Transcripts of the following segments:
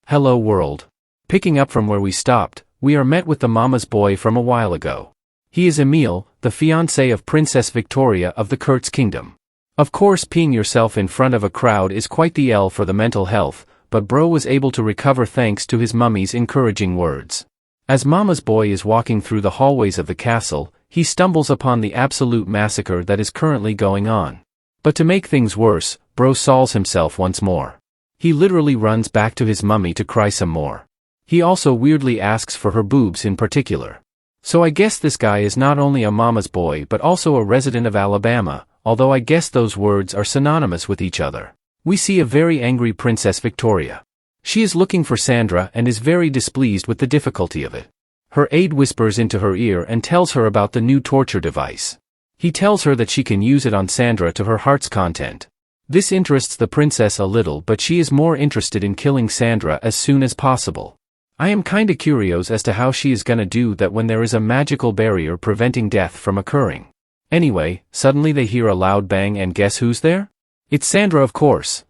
Hello world. Picking up from where we stopped, we are met with the mama's boy from a while ago. He is Emil, the fiancé of Princess Victoria of the Kurtz Kingdom. Of course, peeing yourself in front of a crowd is quite the L for the mental health, but bro was able to recover thanks to his mummy's encouraging words. As mama's boy is walking through the hallways of the castle, he stumbles upon the absolute massacre that is currently going on. But to make things worse, bro sols himself once more. He literally runs back to his mummy to cry some more. He also weirdly asks for her boobs in particular. So I guess this guy is not only a mama's boy but also a resident of Alabama, although I guess those words are synonymous with each other. We see a very angry Princess Victoria. She is looking for Sandra and is very displeased with the difficulty of it. Her aide whispers into her ear and tells her about the new torture device. He tells her that she can use it on Sandra to her heart's content. This interests the princess a little, but she is more interested in killing Sandra as soon as possible. I am kinda curious as to how she is gonna do that when there is a magical barrier preventing death from occurring. Anyway, suddenly they hear a loud bang and guess who's there? It's Sandra, of course.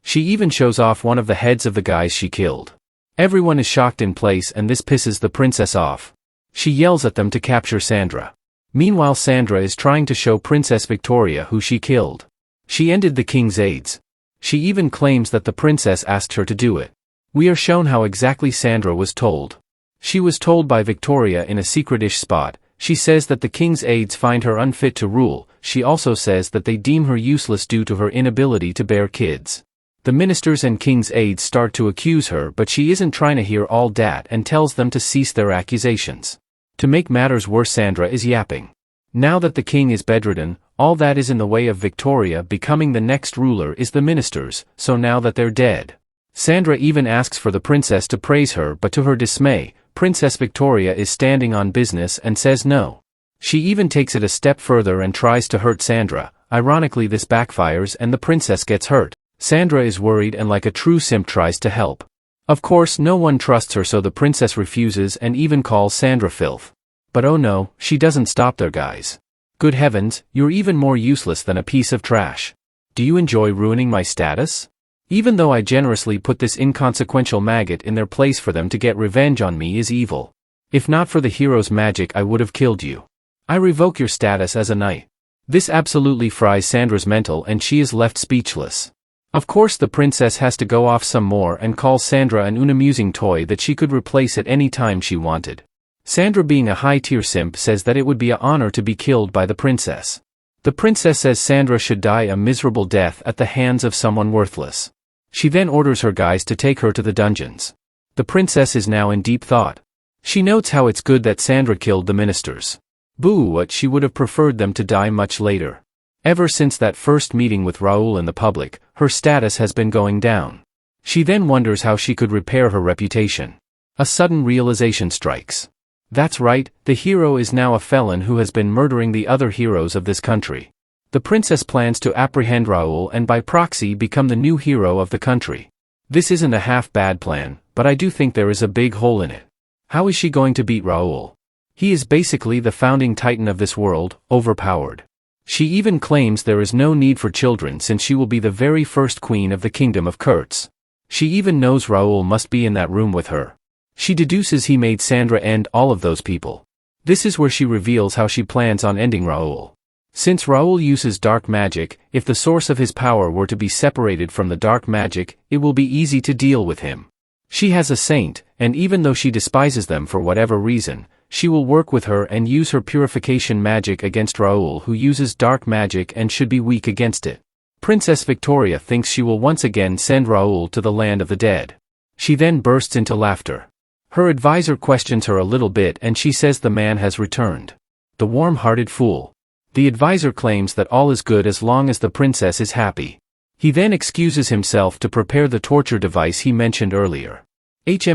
She even shows off one of the heads of the guys she killed. Everyone is shocked in place and this pisses the princess off. She yells at them to capture Sandra. Meanwhile, Sandra is trying to show Princess Victoria who she killed. She ended the king's aides. She even claims that the princess asked her to do it. We are shown how exactly Sandra was told. She was told by Victoria in a secret-ish spot. She says that the king's aides find her unfit to rule. She also says that they deem her useless due to her inability to bear kids. The ministers and king's aides start to accuse her, but she isn't trying to hear all that and tells them to cease their accusations. To make matters worse, Sandra is yapping. Now that the king is bedridden, all that is in the way of Victoria becoming the next ruler is the ministers, so now that they're dead. Sandra even asks for the princess to praise her, but to her dismay, Princess Victoria is standing on business and says no. She even takes it a step further and tries to hurt Sandra. Ironically, this backfires and the princess gets hurt. Sandra is worried and like a true simp tries to help. Of course, no one trusts her, so the princess refuses and even calls Sandra filth. But oh no, she doesn't stop there, guys. Good heavens, you're even more useless than a piece of trash. Do you enjoy ruining my status? Even though I generously put this inconsequential maggot in their place for them to get revenge on me is evil. If not for the hero's magic, I would have killed you. I revoke your status as a knight. This absolutely fries Sandra's mental and she is left speechless. Of course, the princess has to go off some more and calls Sandra an unamusing toy that she could replace at any time she wanted. Sandra, being a high-tier simp, says that it would be an honor to be killed by the princess. The princess says Sandra should die a miserable death at the hands of someone worthless. She then orders her guys to take her to the dungeons. The princess is now in deep thought. She notes how it's good that Sandra killed the ministers. Boo, what she would have preferred them to die much later. Ever since that first meeting with Raul in the public, her status has been going down. She then wonders how she could repair her reputation. A sudden realization strikes. That's right, the hero is now a felon who has been murdering the other heroes of this country. The princess plans to apprehend Raul and by proxy become the new hero of the country. This isn't a half-bad plan, but I do think there is a big hole in it. How is she going to beat Raul? He is basically the founding titan of this world, overpowered. She even claims there is no need for children since she will be the very first queen of the kingdom of Kurtz. She even knows Raul must be in that room with her. She deduces he made Sandra end all of those people. This is where she reveals how she plans on ending Raul. Since Raul uses dark magic, if the source of his power were to be separated from the dark magic, it will be easy to deal with him. She has a saint, and even though she despises them for whatever reason, she will work with her and use her purification magic against Raul, who uses dark magic and should be weak against it. Princess Victoria thinks she will once again send Raul to the land of the dead. She then bursts into laughter. Her advisor questions her a little bit and she says the man has returned. The warm-hearted fool. The advisor claims that all is good as long as the princess is happy. He then excuses himself to prepare the torture device he mentioned earlier. But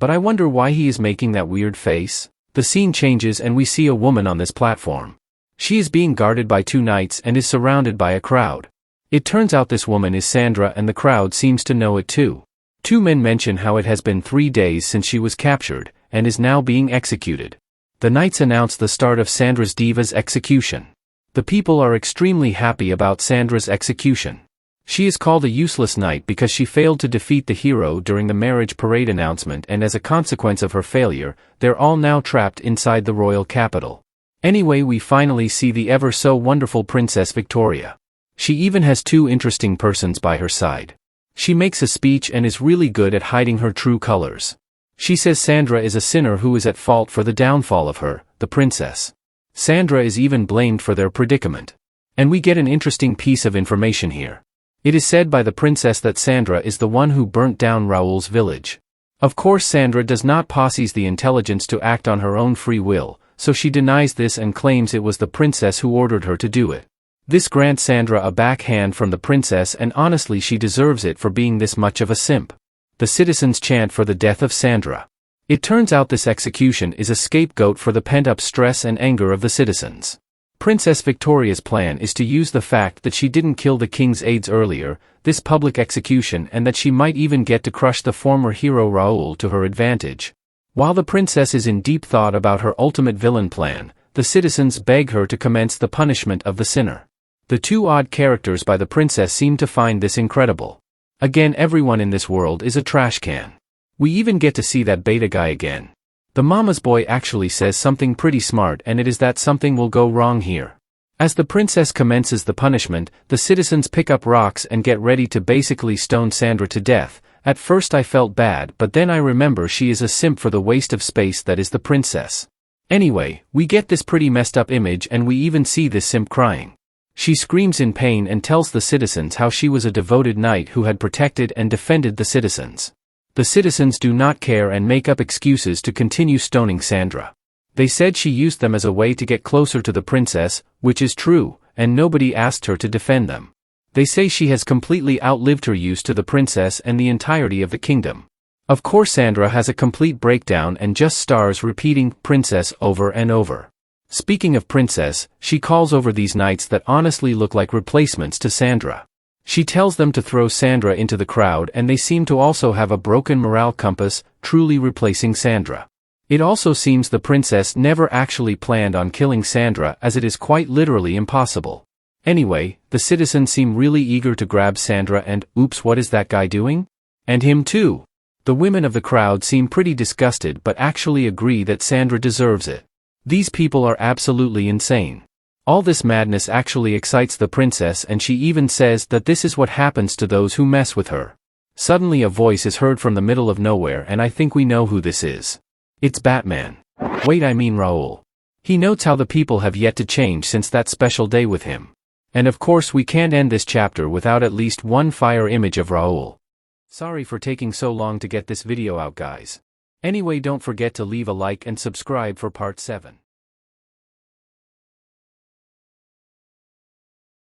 I wonder why he is making that weird face. The scene changes and we see a woman on this platform. She is being guarded by two knights and is surrounded by a crowd. It turns out this woman is Sandra and the crowd seems to know it too. Two men mention how it has been 3 days since she was captured, and is now being executed. The knights announce the start of Sandra's diva's execution. The people are extremely happy about Sandra's execution. She is called a useless knight because she failed to defeat the hero during the marriage parade announcement, and as a consequence of her failure, they're all now trapped inside the royal capital. Anyway, we finally see the ever so wonderful Princess Victoria. She even has two interesting persons by her side. She makes a speech and is really good at hiding her true colors. She says Sandra is a sinner who is at fault for the downfall of her, the princess. Sandra is even blamed for their predicament. And we get an interesting piece of information here. It is said by the princess that Sandra is the one who burnt down Raoul's village. Of course, Sandra does not possess the intelligence to act on her own free will, so she denies this and claims it was the princess who ordered her to do it. This grants Sandra a backhand from the princess, and honestly she deserves it for being this much of a simp. The citizens chant for the death of Sandra. It turns out this execution is a scapegoat for the pent-up stress and anger of the citizens. Princess Victoria's plan is to use the fact that she didn't kill the king's aides earlier, this public execution, and that she might even get to crush the former hero Raoul to her advantage. While the princess is in deep thought about her ultimate villain plan, the citizens beg her to commence the punishment of the sinner. The two odd characters by the princess seem to find this incredible. Again, everyone in this world is a trash can. We even get to see that beta guy again. The mama's boy actually says something pretty smart, and it is that something will go wrong here. As the princess commences the punishment, the citizens pick up rocks and get ready to basically stone Sandra to death. At first I felt bad, but then I remember she is a simp for the waste of space that is the princess. Anyway, we get this pretty messed up image, and we even see this simp crying. She screams in pain and tells the citizens how she was a devoted knight who had protected and defended the citizens. The citizens do not care and make up excuses to continue stoning Sandra. They said she used them as a way to get closer to the princess, which is true, and nobody asked her to defend them. They say she has completely outlived her use to the princess and the entirety of the kingdom. Of course, Sandra has a complete breakdown and just starts repeating "princess" over and over. Speaking of princess, she calls over these knights that honestly look like replacements to Sandra. She tells them to throw Sandra into the crowd, and they seem to also have a broken morale compass, truly replacing Sandra. It also seems the princess never actually planned on killing Sandra, as it is quite literally impossible. Anyway, the citizens seem really eager to grab Sandra and, oops, what is that guy doing? And him too. The women of the crowd seem pretty disgusted but actually agree that Sandra deserves it. These people are absolutely insane. All this madness actually excites the princess, and she even says that this is what happens to those who mess with her. Suddenly a voice is heard from the middle of nowhere, and I think we know who this is. It's Batman. Wait, I mean Raoul. He notes how the people have yet to change since that special day with him. And of course we can't end this chapter without at least one fire image of Raoul. Sorry for taking so long to get this video out, guys. Anyway, don't forget to leave a like and subscribe for part 7.